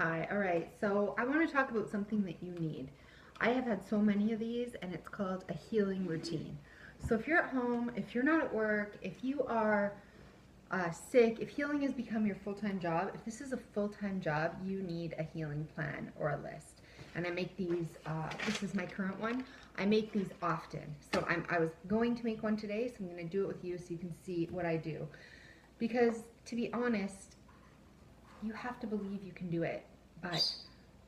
Hi, all right. So I want to talk about something that you need. I have had so many of these, and it's called a healing routine. So if you're at home, if you're not at work, if you are sick, if healing has become your full-time job, if this is a full-time job, you need a healing plan or a list. And I make these, this is my current one. I make these often. So I was going to make one today, so I'm going to do it with you so you can see what I do. Because to be honest, you have to believe you can do it, but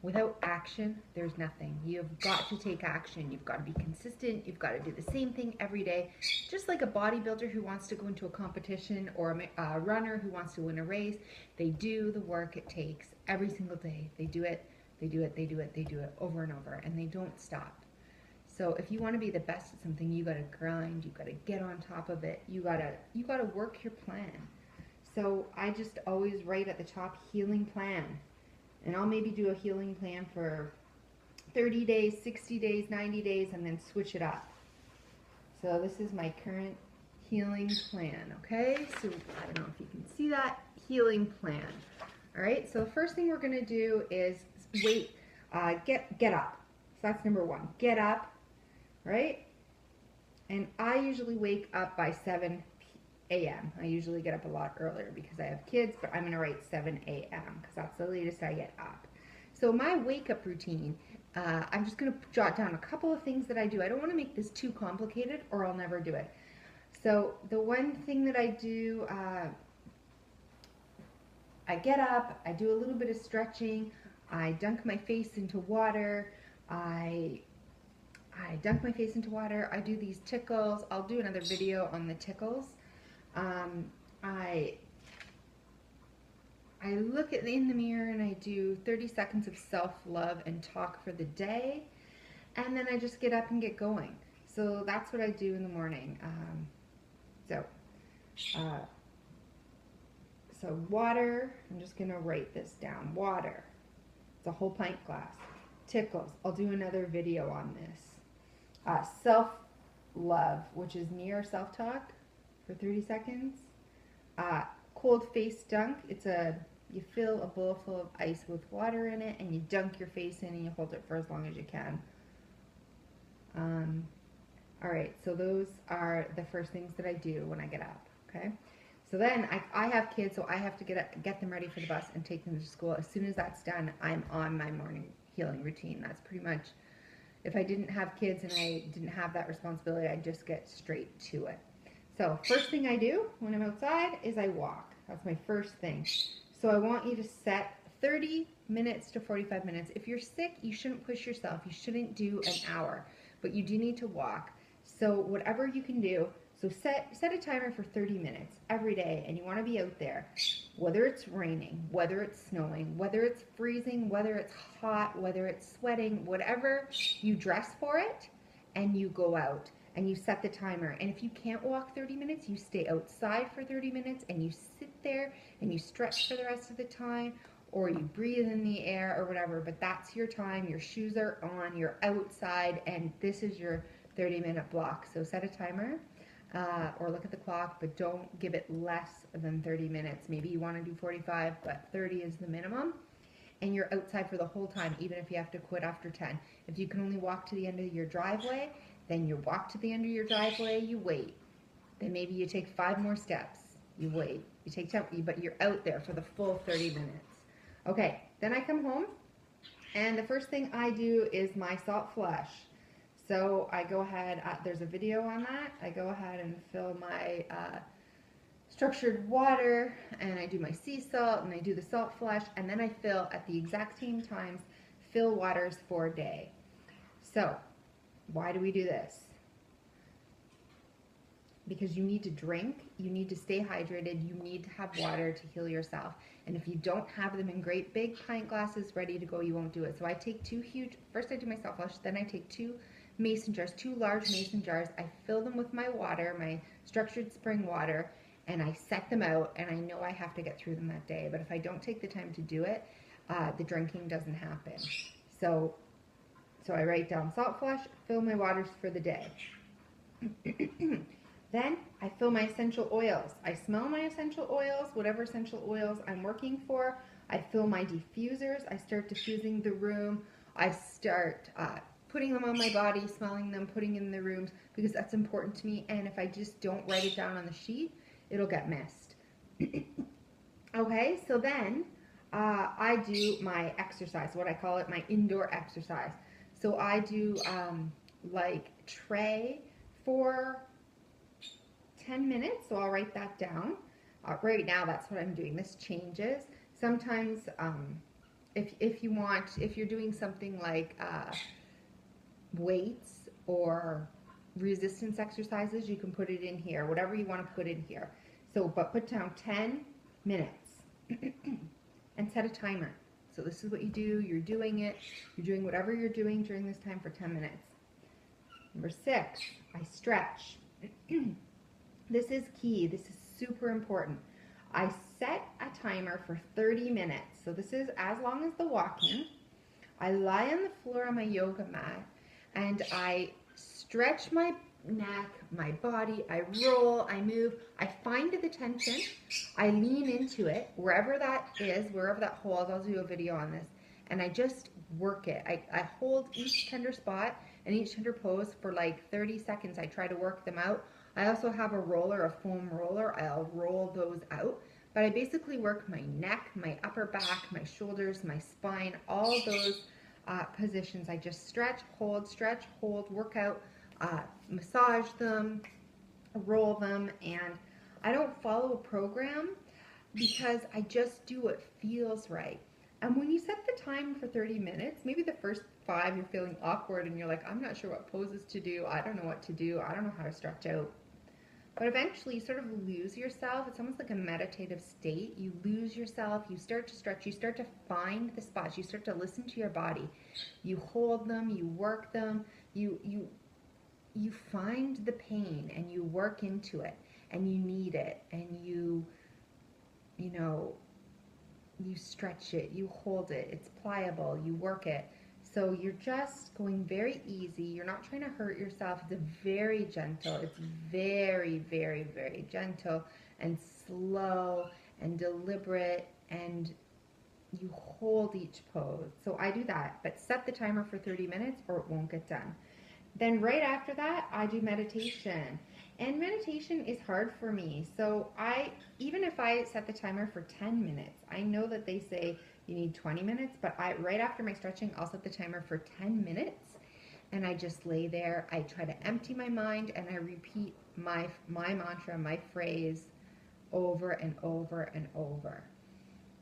without action, there's nothing. You've got to take action. You've got to be consistent. You've got to do the same thing every day. Just like a bodybuilder who wants to go into a competition or a runner who wants to win a race, they do the work it takes every single day. They do it, they do it, they do it, they do it over and over, and they don't stop. So if you want to be the best at something, you got to grind, you got to get on top of it. You got to work your plan. So I just always write at the top healing plan. And I'll maybe do a healing plan for 30 days, 60 days, 90 days, and then switch it up. So this is my current healing plan, okay? So I don't know if you can see that, healing plan. All right, so the first thing we're gonna do is get up. So that's number one, get up, right? And I usually wake up by 7 a.m. I usually get up a lot earlier because I have kids, but I'm going to write 7 a.m. because that's the latest I get up. So my wake up routine, I'm just going to jot down a couple of things that I do. I don't want to make this too complicated or I'll never do it. So the one thing that I do, I get up, I do a little bit of stretching, I dunk my face into water, I dunk my face into water, I do these tickles. I'll do another video on the tickles. I look in the mirror and I do 30 seconds of self-love and talk for the day, and then I just get up and get going. So that's what I do in the morning. So water, I'm just going to write this down. Water, it's a whole pint glass. Tickles, I'll do another video on this. Self-love, which is me or self-talk for 30 seconds. Cold face dunk, you fill a bowl full of ice with water in it and you dunk your face in and you hold it for as long as you can. Alright, so those are the first things that I do when I get up, okay? So then I have kids, so I have to get them ready for the bus and take them to school. As soon as that's done, I'm on my morning healing routine. That's pretty much, if I didn't have kids and I didn't have that responsibility, I'd just get straight to it. So first thing I do when I'm outside is I walk. That's my first thing. So I want you to set 30 minutes to 45 minutes. If you're sick, you shouldn't push yourself. You shouldn't do an hour, but you do need to walk. So whatever you can do, so set a timer for 30 minutes every day, and you want to be out there, whether it's raining, whether it's snowing, whether it's freezing, whether it's hot, whether it's sweating, whatever, you dress for it and you go out. And you set the timer. And if you can't walk 30 minutes, you stay outside for 30 minutes and you sit there and you stretch for the rest of the time, or you breathe in the air or whatever. But that's your time. Your shoes are on, you're outside, and this is your 30-minute block. So set a timer or look at the clock, but don't give it less than 30 minutes. Maybe you want to do 45, but 30 is the minimum. And you're outside for the whole time, even if you have to quit after 10. If you can only walk to the end of your driveway, then you walk to the end of your driveway, you wait. Then maybe you take 5 more steps, you wait. You take 10, but you're out there for the full 30 minutes. Okay, then I come home, and the first thing I do is my salt flush. So I go ahead, there's a video on that. I go ahead and fill my structured water, and I do my sea salt, and I do the salt flush, and then I fill at the exact same times, fill waters for a day. So why do we do this? Because you need to drink, you need to stay hydrated, you need to have water to heal yourself. And if you don't have them in great big pint glasses ready to go, you won't do it. So I take first I do my salt flush, then I take 2 mason jars, 2 large mason jars, I fill them with my water, my structured spring water, and I set them out, and I know I have to get through them that day. But if I don't take the time to do it, the drinking doesn't happen. So I write down salt flush, fill my waters for the day. Then I fill my essential oils. I smell my essential oils, whatever essential oils I'm working for. I fill my diffusers. I start diffusing the room. I start putting them on my body, smelling them, putting in the rooms because that's important to me. And if I just don't write it down on the sheet, it'll get missed. Okay, so then I do my exercise, what I call it, my indoor exercise. So I do like tray for 10 minutes, so I'll write that down. Right now, that's what I'm doing. This changes. Sometimes, if you want, if you're doing something like weights or resistance exercises, you can put it in here, whatever you want to put in here. So, but put down 10 minutes and set a timer. So this is what you do. You're doing it. You're doing whatever you're doing during this time for 10 minutes. Number 6, I stretch. This is key. This is super important. I set a timer for 30 minutes. So this is as long as the walking. I lie on the floor on my yoga mat and I stretch my neck, my body, I roll, I move, I find the tension, I lean into it, wherever that is, wherever that holds. I'll do a video on this, and I just work it. I hold each tender spot and each tender pose for like 30 seconds. I try to work them out. I also have a roller, a foam roller. I'll roll those out. But I basically work my neck, my upper back, my shoulders, my spine, all those positions. I just stretch, hold, work out, massage them, roll them, and I don't follow a program because I just do what feels right. And when you set the time for 30 minutes, maybe the first 5 you're feeling awkward and you're like, I'm not sure what poses to do, I don't know what to do, I don't know how to stretch out. But eventually you sort of lose yourself. It's almost like a meditative state. You lose yourself, you start to stretch, you start to find the spots, you start to listen to your body. You hold them, you work them, you find the pain and you work into it and you need it and you stretch it, you hold it, it's pliable, you work it. So you're just going very easy. You're not trying to hurt yourself. It's very gentle. It's very, very, very gentle and slow and deliberate, and you hold each pose. So I do that, but set the timer for 30 minutes or it won't get done. Then right after that, I do meditation. And meditation is hard for me. So even if I set the timer for 10 minutes, I know that they say you need 20 minutes, but right after my stretching, I'll set the timer for 10 minutes. And I just lay there. I try to empty my mind and I repeat my mantra, my phrase over and over and over,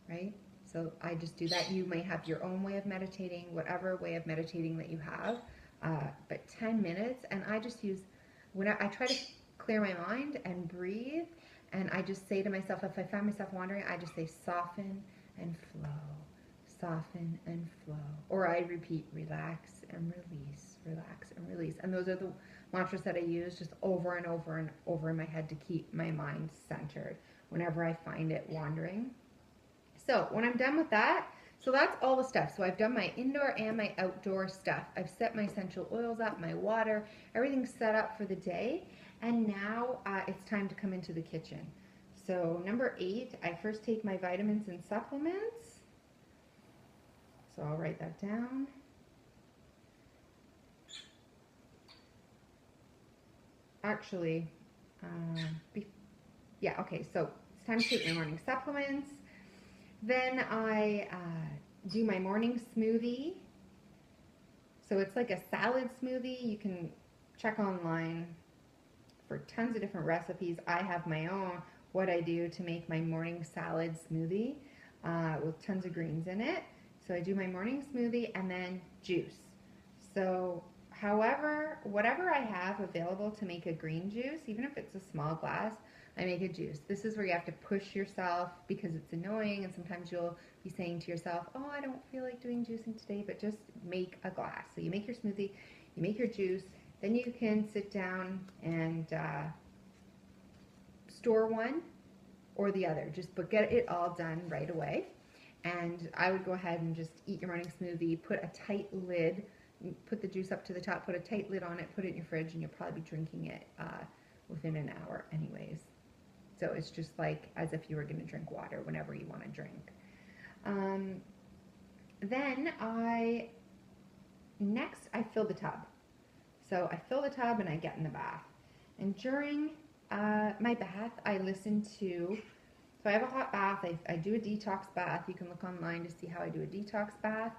right? So I just do that. You may have your own way of meditating, whatever way of meditating that you have. But 10 minutes, and I just use, when I try to clear my mind and breathe, and I just say to myself, if I find myself wandering, I just say soften and flow, soften and flow. Or I repeat relax and release, relax and release. And those are the mantras that I use just over and over and over in my head to keep my mind centered whenever I find it wandering. So when I'm done with that, so that's all the stuff. So I've done my indoor and my outdoor stuff. I've set my essential oils up, my water, everything's set up for the day. And now it's time to come into the kitchen. So number 8, I first take my vitamins and supplements. So I'll write that down. Actually, yeah, okay, so it's time to take my morning supplements. Then I do my morning smoothie. So it's like a salad smoothie. You can check online for tons of different recipes. I have my own, what I do to make my morning salad smoothie with tons of greens in it. So I do my morning smoothie and then juice. So whatever I have available to make a green juice, even if it's a small glass, I make a juice. This is where you have to push yourself because it's annoying, and sometimes you'll be saying to yourself, oh, I don't feel like doing juicing today, but just make a glass. So you make your smoothie, you make your juice, then you can sit down and store one or the other, but get it all done right away. And I would go ahead and just eat your morning smoothie, put a tight lid, put the juice up to the top, put a tight lid on it, put it in your fridge, and you'll probably be drinking it within an hour anyways. So it's just like as if you were going to drink water whenever you want to drink. Then I fill the tub. So I fill the tub and I get in the bath. And during my bath, I listen to, so I have a hot bath. I do a detox bath. You can look online to see how I do a detox bath.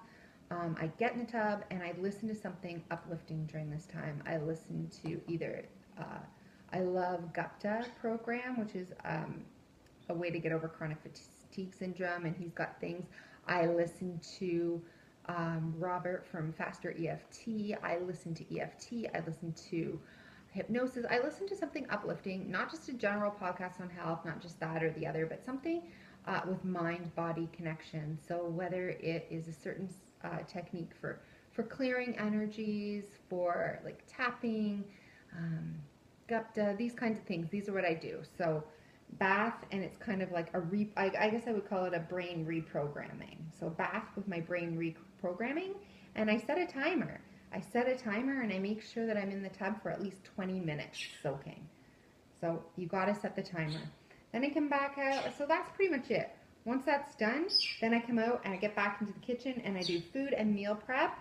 I get in the tub and I listen to something uplifting during this time. I listen to either, I love Gupta program, which is a way to get over chronic fatigue syndrome, and he's got things. I listen to Robert from Faster EFT. I listen to EFT. I listen to hypnosis. I listen to something uplifting, not just a general podcast on health, not just that or the other, but something with mind-body connection. So whether it is a certain technique for clearing energies, for like tapping, Gupta, these kinds of things. These are what I do. So bath, and it's kind of like I guess I would call it a brain reprogramming. So bath with my brain reprogramming, and I set a timer. And I make sure that I'm in the tub for at least 20 minutes soaking. So you got to set the timer. Then I come back out. So that's pretty much it. Once that's done, then I come out and I get back into the kitchen and I do food and meal prep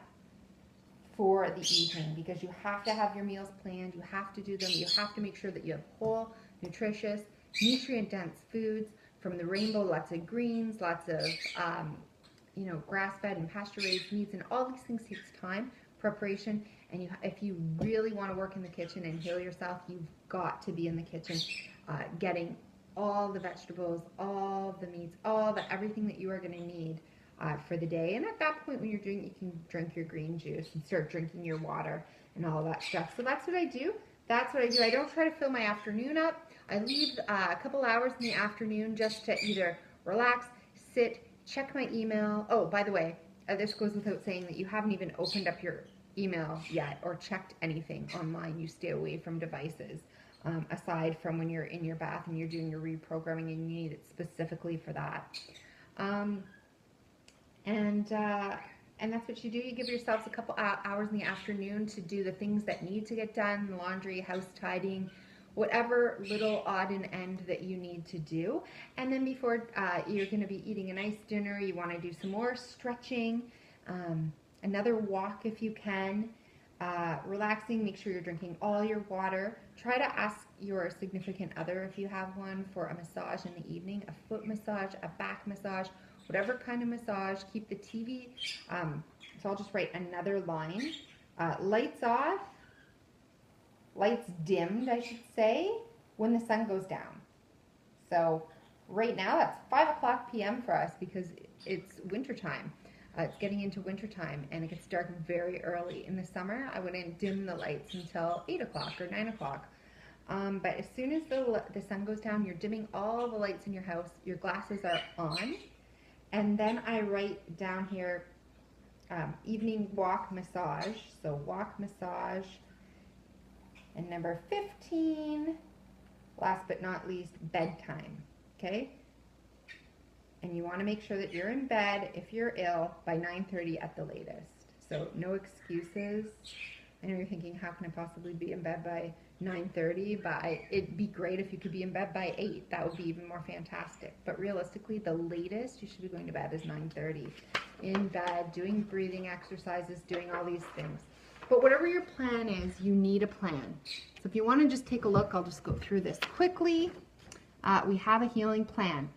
for the evening, because you have to have your meals planned. You have to do them. You have to make sure that you have whole, nutritious, nutrient-dense foods from the rainbow, lots of greens, lots of, grass-fed and pasture-raised meats, and all these things takes time, preparation, and if you really want to work in the kitchen and heal yourself, you've got to be in the kitchen getting all the vegetables, all the meats, everything that you are going to need for the day. And at that point when you're doing it, you can drink your green juice and start drinking your water and all that stuff. So that's what I do. I don't try to fill my afternoon up. I leave a couple hours in the afternoon just to either relax, sit, check my email. Oh, by the way, this goes without saying that you haven't even opened up your email yet or checked anything online. You stay away from devices, aside from when you're in your bath and you're doing your reprogramming and you need it specifically for that. And that's what you do. You give yourselves a couple hours in the afternoon to do the things that need to get done, laundry, house tidying, whatever little odd and end that you need to do. And then before you're going to be eating a nice dinner, you want to do some more stretching, another walk if you can, relaxing. Make sure you're drinking all your water. Try to ask your significant other, if you have one, for a massage in the evening, a foot massage, a back massage, whatever kind of massage. Keep the TV, so I'll just write another line. Lights off, lights dimmed, I should say, when the sun goes down. So right now that's 5:00 p.m. for us because it's wintertime. It's getting into wintertime and it gets dark very early. In the summer, I wouldn't dim the lights until 8 o'clock or 9 o'clock. But as soon as the sun goes down, you're dimming all the lights in your house. Your glasses are on. And then I write down here, evening walk massage. So walk massage. And number 15, last but not least, bedtime. Okay? And you want to make sure that you're in bed, if you're ill, by 9:30 at the latest. So no excuses. I know you're thinking, how can I possibly be in bed by 9:30? But it'd be great if you could be in bed by 8. That would be even more fantastic. But realistically, the latest you should be going to bed is 9:30. In bed, doing breathing exercises, doing all these things. But whatever your plan is, you need a plan. So if you want to just take a look, I'll just go through this quickly. We have a healing plan.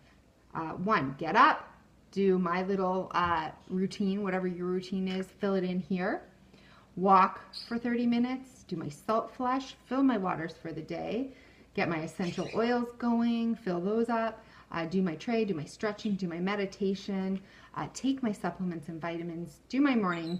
1, get up, do my little routine, whatever your routine is, fill it in here. Walk for 30 minutes, do my salt flush, fill my waters for the day, get my essential oils going, fill those up, do my tray, do my stretching, do my meditation, take my supplements and vitamins, do my morning